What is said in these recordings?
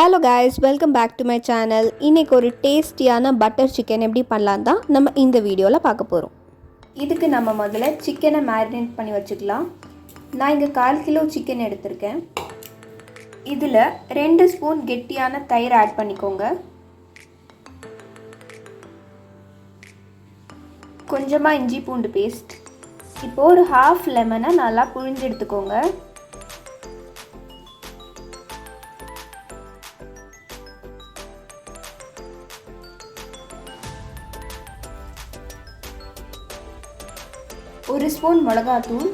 Hello guys, welcome back to my channel. இன்றைக்கி ஒரு டேஸ்டியான பட்டர் சிக்கன் எப்படி பண்ணலாம் தான் நம்ம இந்த வீடியோவில் பார்க்க போகிறோம். இதுக்கு நம்ம முதல்ல சிக்கனை மேரினேட் பண்ணி வச்சுக்கலாம். நான் இங்கே 1/4 கிலோ சிக்கன் எடுத்திருக்கேன். இதில் 2 ஸ்பூன் கெட்டியான தயிர் ஆட் பண்ணிக்கோங்க. கொஞ்சமாக இஞ்சி பூண்டு பேஸ்ட். இப்போது ஒரு 1/2 லெமனை நல்லா புழிஞ்சு எடுத்துக்கோங்க. ஒரு ஸ்பூன் மிளகாத்தூள்,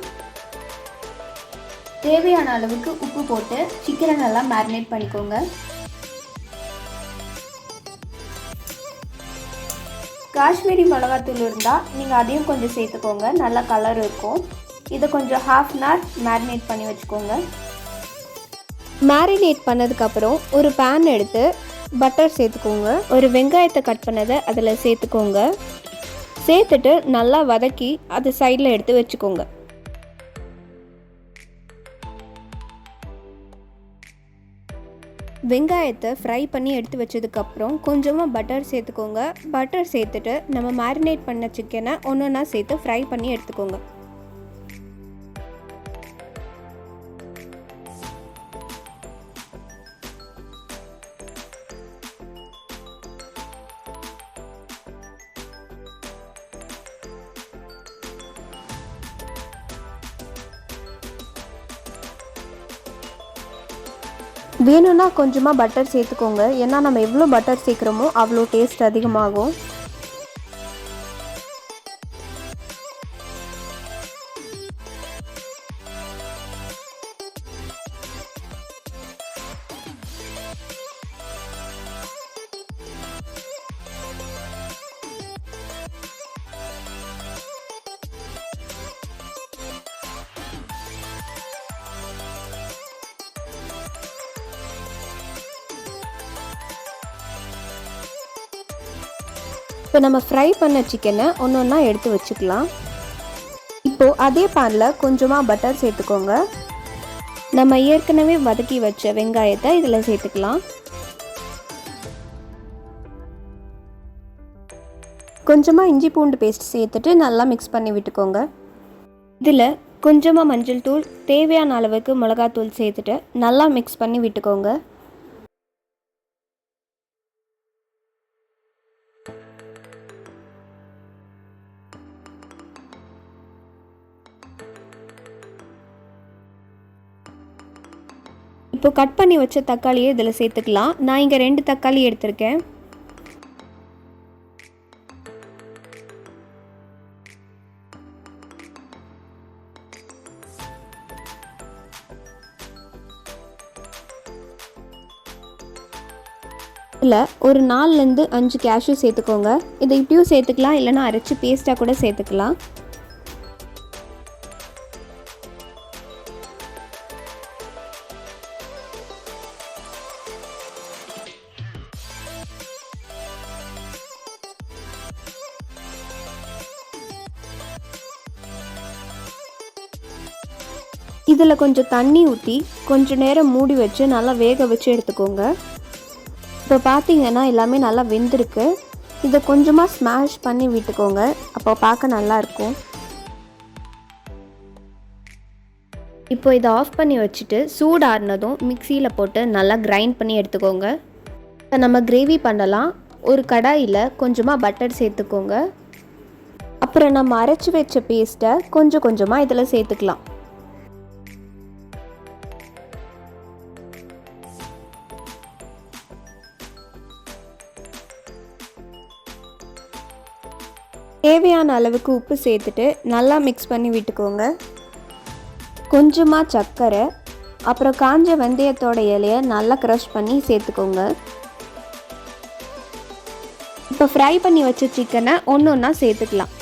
தேவையான அளவுக்கு உப்பு போட்டு சிக்கனை நல்லா மேரினேட் பண்ணிக்கோங்க. காஷ்மீரி மிளகாத்தூள் இருந்தால் நீங்கள் அதையும் கொஞ்சம் சேர்த்துக்கோங்க, நல்லா கலர் இருக்கும். இதை கொஞ்சம் 1/2 hour மேரினேட் பண்ணி வச்சுக்கோங்க. மேரினேட் பண்ணதுக்கப்புறம் ஒரு பேன் எடுத்து பட்டர் சேர்த்துக்கோங்க. ஒரு வெங்காயத்தை கட் பண்ணதை அதில் சேர்த்துக்கோங்க. சேர்த்துட்டு நல்லா வதக்கி அது சைடில் எடுத்து வச்சுக்கோங்க. வெங்காயத்தை ஃப்ரை பண்ணி எடுத்து வச்சதுக்கப்புறம் கொஞ்சமாக பட்டர் சேர்த்துக்கோங்க. பட்டர் சேர்த்துட்டு நம்ம மேரினேட் பண்ண சிக்கனை ஒன்று ஒன்றா சேர்த்து ஃப்ரை பண்ணி எடுத்துக்கோங்க. வேணும்னா கொஞ்சமாக பட்டர் சேர்த்துக்கோங்க, ஏன்னா நம்ம எவ்வளோ பட்டர் சேர்க்குறோமோ அவ்வளோ டேஸ்ட் அதிகமாகும். இப்போ நம்ம ஃப்ரை பண்ண சிக்கனை ஒன்று ஒன்றா எடுத்து வச்சுக்கலாம். இப்போது அதே பேனில் கொஞ்சமாக பட்டர் சேர்த்துக்கோங்க. நம்ம ஏற்கனவே வதக்கி வச்ச வெங்காயத்தை இதில் சேர்த்துக்கலாம். கொஞ்சமாக இஞ்சி பூண்டு பேஸ்ட் சேர்த்துட்டு நல்லா மிக்ஸ் பண்ணி விட்டுக்கோங்க. இதில் கொஞ்சமாக மஞ்சள் தூள், தேவையான அளவுக்கு மிளகாத்தூள் சேர்த்துட்டு நல்லா மிக்ஸ் பண்ணி விட்டுக்கோங்க. இப்போ கட் பண்ணி வச்ச தக்காளியை இதில் சேர்த்துக்கலாம். நான் இங்கே 2 தக்காளி எடுத்திருக்கேன். இதில் ஒரு 4லேருந்து 5 கேஷ்யூ சேர்த்துக்கோங்க. இதை இப்படியும் சேர்த்துக்கலாம், இல்லைனா அரைச்சி பேஸ்ட்டாக கூட சேர்த்துக்கலாம். இதில் கொஞ்சம் தண்ணி ஊற்றி கொஞ்சம் நேரம் மூடி வச்சு நல்லா வேக வச்சு எடுத்துக்கோங்க. இப்போ பார்த்தீங்கன்னா எல்லாமே நல்லா வெந்திருக்கு. இதை கொஞ்சமாக ஸ்மாஷ் பண்ணி விட்டுக்கோங்க, அப்போ பார்க்க நல்லாயிருக்கும். இப்போ இதை ஆஃப் பண்ணி வச்சுட்டு சூடாறினதும் மிக்சியில் போட்டு நல்லா கிரைண்ட் பண்ணி எடுத்துக்கோங்க. இப்போ நம்ம கிரேவி பண்ணலாம். ஒரு கடாயில் கொஞ்சமாக பட்டர் சேர்த்துக்கோங்க. அப்புறம் நம்ம அரைச்சி வச்ச பேஸ்ட்டை கொஞ்சம் கொஞ்சமாக இதில் சேர்த்துக்கலாம். தேவையான அளவுக்கு உப்பு சேர்த்துட்டு நல்லா மிக்ஸ் பண்ணி விட்டுக்கோங்க. கொஞ்சமாக சர்க்கரை, அப்புறம் காஞ்ச வெந்தயத்தோட இலையை நல்லா க்ரஷ் பண்ணி சேர்த்துக்கோங்க. இப்போ ஃப்ரை பண்ணி வச்ச சிக்கனை ஒன்று ஒன்றா சேர்த்துக்கலாம்.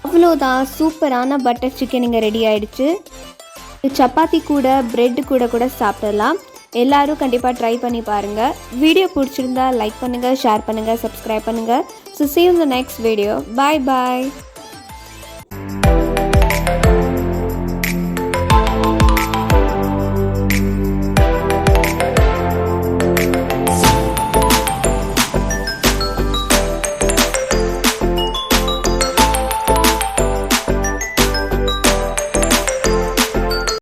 அவ்வளோதான், சூப்பரான பட்டர் சிக்கன் இங்கே ரெடி ஆகிடுச்சு. சப்பாத்தி கூட பிரெட்டு கூட சாப்பிடலாம். எல்லாரும் கண்டிப்பாக ட்ரை பண்ணி பாருங்கள். வீடியோ பிடிச்சிருந்தா லைக் பண்ணுங்கள், ஷேர் பண்ணுங்கள், சப்ஸ்கிரைப் பண்ணுங்கள். So see you in the next video. Bye bye.